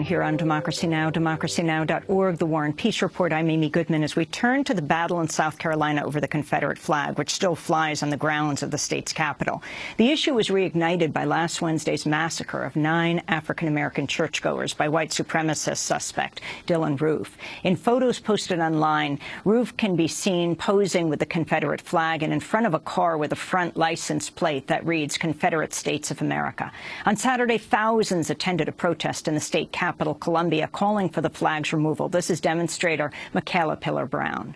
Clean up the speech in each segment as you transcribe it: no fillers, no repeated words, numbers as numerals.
Here on Democracy Now!, democracynow.org, The War and Peace Report. I'm Amy Goodman. As we turn to the battle in South Carolina over the Confederate flag, which still flies on the grounds of the state's capital. The issue was reignited by last Wednesday's massacre of 9 African-American churchgoers by white supremacist suspect Dylann Roof. In photos posted online, Roof can be seen posing with the Confederate flag and in front of a car with a front license plate that reads Confederate States of America. On Saturday, thousands attended a protest in the state capital, Columbia, calling for the flag's removal. This is demonstrator Michaela Pillar-Brown.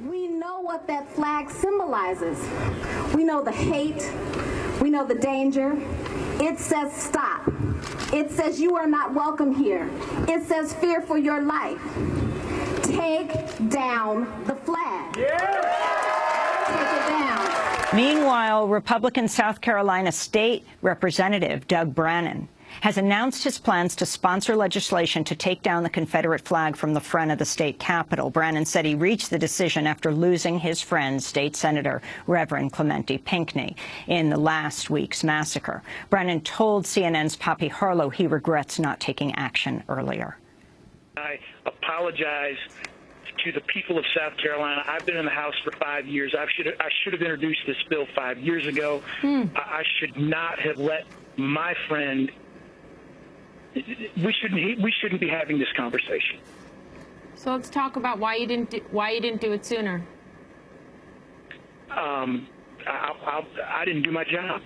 We know what that flag symbolizes. We know the hate. We know the danger. It says stop. It says you are not welcome here. It says fear for your life. Take down the flag. Yeah. Take it down. Meanwhile, Republican South Carolina State Representative Doug Brannon has announced his plans to sponsor legislation to take down the Confederate flag from the front of the state capitol. Brannon said he reached the decision after losing his friend, State Senator Reverend Clemente Pinckney, in the last week's massacre. Brannon told CNN's Poppy Harlow he regrets not taking action earlier. I apologize to the people of South Carolina. I've been in the House for 5 years. I should have introduced this bill 5 years ago. I should not have let my friend. We shouldn't be having this conversation. So let's talk about why you didn't do it sooner. I didn't do my job.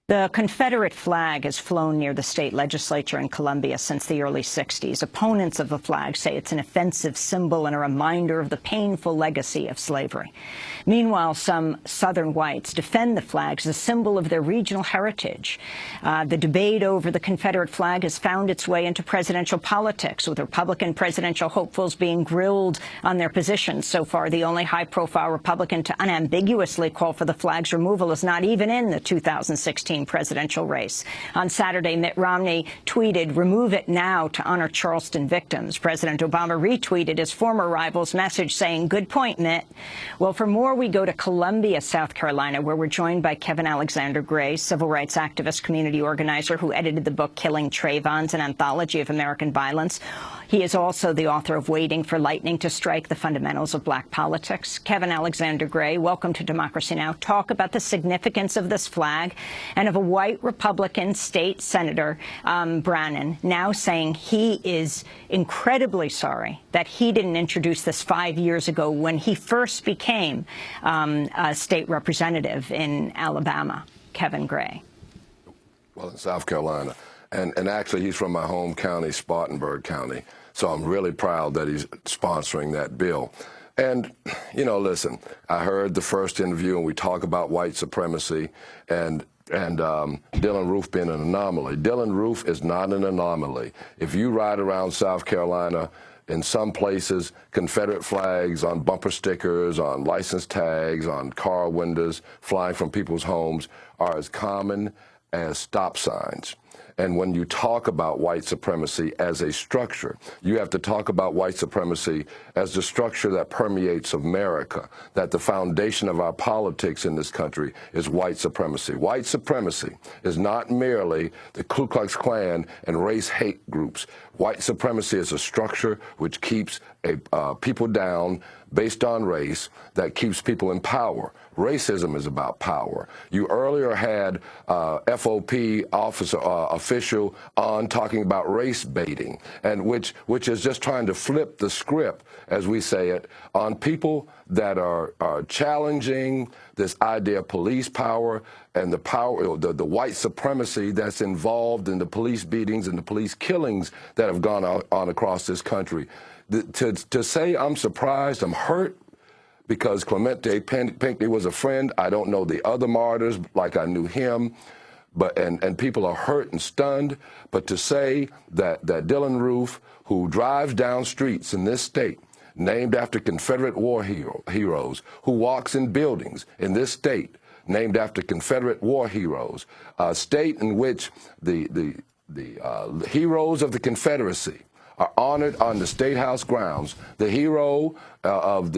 The Confederate flag has flown near the state legislature in Columbia since the early 60s. Opponents of the flag say it's an offensive symbol and a reminder of the painful legacy of slavery. Meanwhile, some Southern whites defend the flag as a symbol of their regional heritage. The debate over the Confederate flag has found its way into presidential politics, with Republican presidential hopefuls being grilled on their positions. So far, the only high-profile Republican to unambiguously call for the flag's removal is not even in the 2016 presidential race. On Saturday, Mitt Romney tweeted, "Remove it now to honor Charleston victims." President Obama retweeted his former rival's message saying, "Good point, Mitt." Well, for more, we go to Columbia, South Carolina, where we're joined by Kevin Alexander Gray, civil rights activist, community organizer who edited the book Killing Trayvon's, an anthology of American violence. He is also the author of Waiting for Lightning to Strike: The Fundamentals of Black Politics. Kevin Alexander Gray, welcome to Democracy Now! Talk about the significance of this flag and of a white Republican state senator, Brannon, now saying he is incredibly sorry that he didn't introduce this 5 years ago when he first became a state representative in Alabama. Kevin Gray. Well, in South Carolina. And actually, he's from my home county, Spartanburg County. So I'm really proud that he's sponsoring that bill. And, you know, listen, I heard the first interview, and we talk about white supremacy and Dylann Roof being an anomaly. Dylann Roof is not an anomaly. If you ride around South Carolina, in some places, Confederate flags on bumper stickers, on license tags, on car windows, flying from people's homes are as common as stop signs. And when you talk about white supremacy as a structure, you have to talk about white supremacy as the structure that permeates America, that the foundation of our politics in this country is white supremacy. White supremacy is not merely the Ku Klux Klan and race hate groups. White supremacy is a structure which keeps people down based on race, that keeps people in power. Racism is about power. You earlier had FOP official on talking about race baiting, and which is just trying to flip the script, as we say it, on people that are challenging this idea of police power and the power, the white supremacy that's involved in the police beatings and the police killings that have gone on across this country. To say I'm surprised, I'm hurt, because Clemente Pinckney was a friend. I don't know the other martyrs like I knew him, and people are hurt and stunned. But to say that Dylann Roof, who drives down streets in this state named after Confederate war heroes, who walks in buildings in this state named after Confederate war heroes, a state in which the heroes of the Confederacy are honored on the State House grounds. The hero of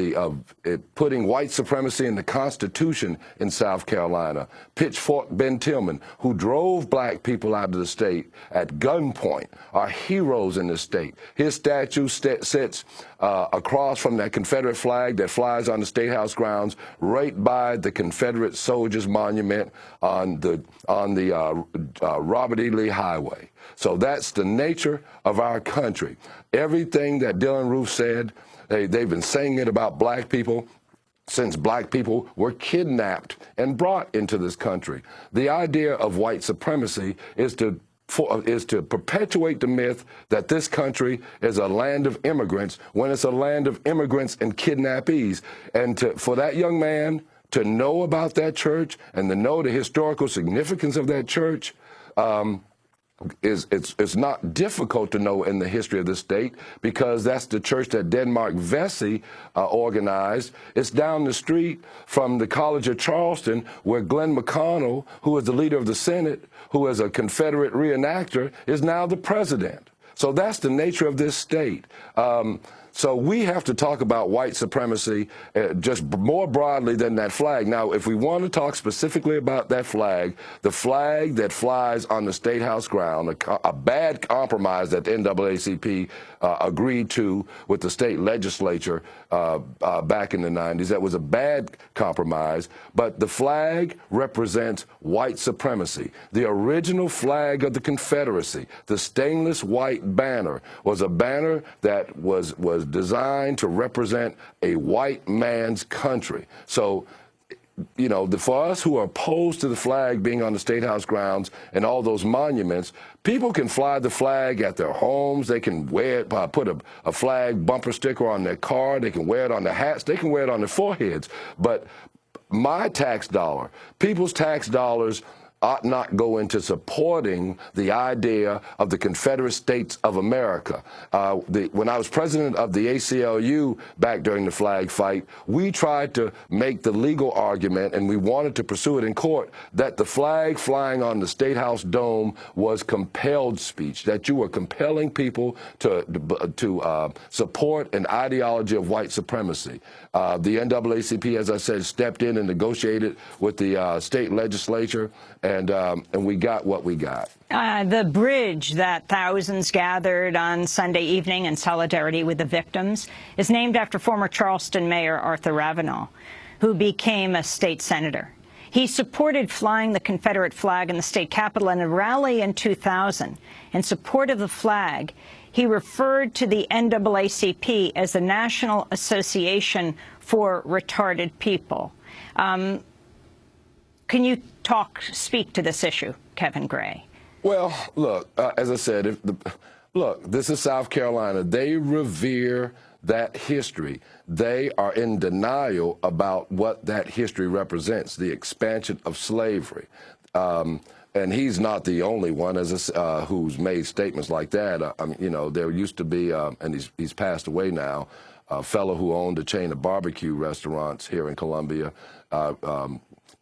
putting white supremacy in the Constitution in South Carolina, Pitchfork Ben Tillman, who drove black people out of the state at gunpoint, are heroes in the state. His statue sits across from that Confederate flag that flies on the State House grounds, right by the Confederate Soldiers Monument on the Robert E. Lee Highway. So that's the nature of our country. Everything that Dylann Roof said, they've been saying it about black people since black people were kidnapped and brought into this country. The idea of white supremacy is to perpetuate the myth that this country is a land of immigrants when it's a land of immigrants and kidnappees. And for that young man to know about that church and to know the historical significance of that church, it's not difficult to know in the history of the state, because that's the church that Denmark Vesey organized. It's down the street from the College of Charleston, where Glenn McConnell, who is the leader of the Senate, who is a Confederate reenactor, is now the president. So that's the nature of this state. So we have to talk about white supremacy just more broadly than that flag. Now, if we want to talk specifically about that flag, the flag that flies on the State House ground, a bad compromise that the NAACP agreed to with the state legislature back in the 90s. That was a bad compromise, but the flag represents white supremacy. The original flag of the Confederacy, the stainless white banner, was a banner that was designed to represent a white man's country. So, you know, for us who are opposed to the flag being on the State House grounds and all those monuments, people can fly the flag at their homes. They can wear it, put a flag bumper sticker on their car. They can wear it on their hats. They can wear it on their foreheads. But my tax dollar, people's tax dollars, ought not go into supporting the idea of the Confederate States of America. When I was president of the ACLU back during the flag fight, we tried to make the legal argument, and we wanted to pursue it in court, that the flag flying on the State House dome was compelled speech, that you were compelling people to support an ideology of white supremacy. The NAACP, as I said, stepped in and negotiated with the state legislature, and we got what we got. The bridge that thousands gathered on Sunday evening in solidarity with the victims is named after former Charleston Mayor Arthur Ravenel, who became a state senator. He supported flying the Confederate flag in the state capitol in a rally in 2000. In support of the flag, he referred to the NAACP as the National Association for Retarded People. Can you speak to this issue, Kevin Gray? Well, look, as I said, look, this is South Carolina. They revere that history. They are in denial about what that history represents, the expansion of slavery. And he's not the only one who's made statements like that. I mean, you know, there used to be, and he's passed away now, a fellow who owned a chain of barbecue restaurants here in Columbia.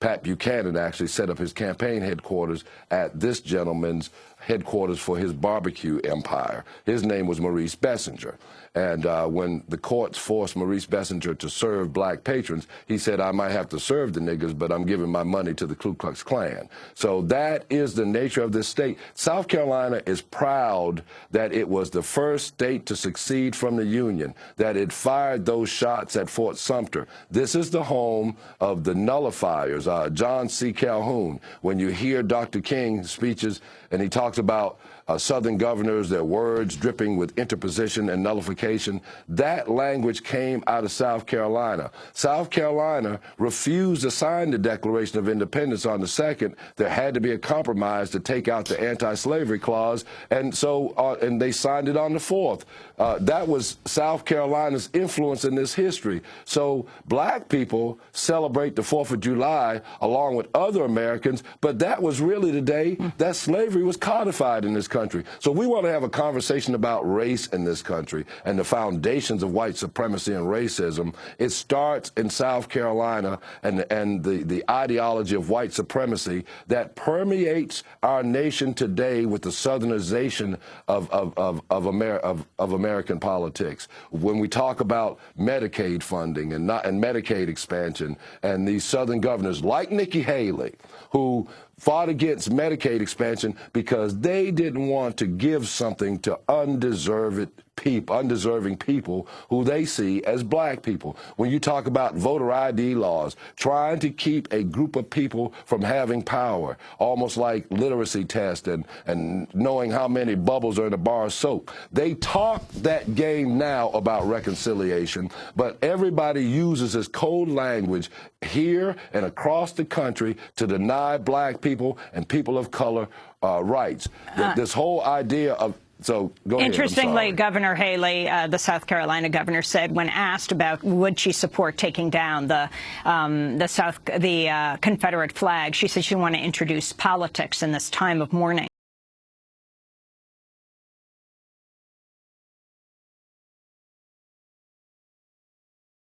Pat Buchanan actually set up his campaign headquarters at this gentleman's headquarters for his barbecue empire. His name was Maurice Bessinger. And when the courts forced Maurice Bessinger to serve black patrons, he said, I might have to serve the niggers, but I'm giving my money to the Ku Klux Klan. So that is the nature of this state. South Carolina is proud that it was the first state to succeed from the Union, that it fired those shots at Fort Sumter. This is the home of the nullifiers, John C. Calhoun. When you hear Dr. King's speeches and he talks about Southern governors, their words dripping with interposition and nullification, that language came out of South Carolina. South Carolina refused to sign the Declaration of Independence on the 2nd. There had to be a compromise to take out the anti-slavery clause, and so and they signed it on the 4th. That was South Carolina's influence in this history. So black people celebrate the 4th of July along with other Americans, but that was really the day that slavery was codified in this country. So we want to have a conversation about race in this country and the foundations of white supremacy and racism. It starts in South Carolina and the ideology of white supremacy that permeates our nation today with the southernization of American politics. When we talk about Medicaid funding and Medicaid expansion, and these southern governors like Nikki Haley, who fought against Medicaid expansion because they didn't want to give something to undeserving people who they see as black people. When you talk about voter ID laws, trying to keep a group of people from having power, almost like literacy tests and knowing how many bubbles are in a bar of soap. They talk that game now about reconciliation, but everybody uses this code language here and across the country to deny black people and people of color rights. This whole idea of So go ahead. Interestingly, Governor Haley, the South Carolina governor, said when asked about would she support taking down the Confederate flag, she said she wanted to introduce politics in this time of mourning.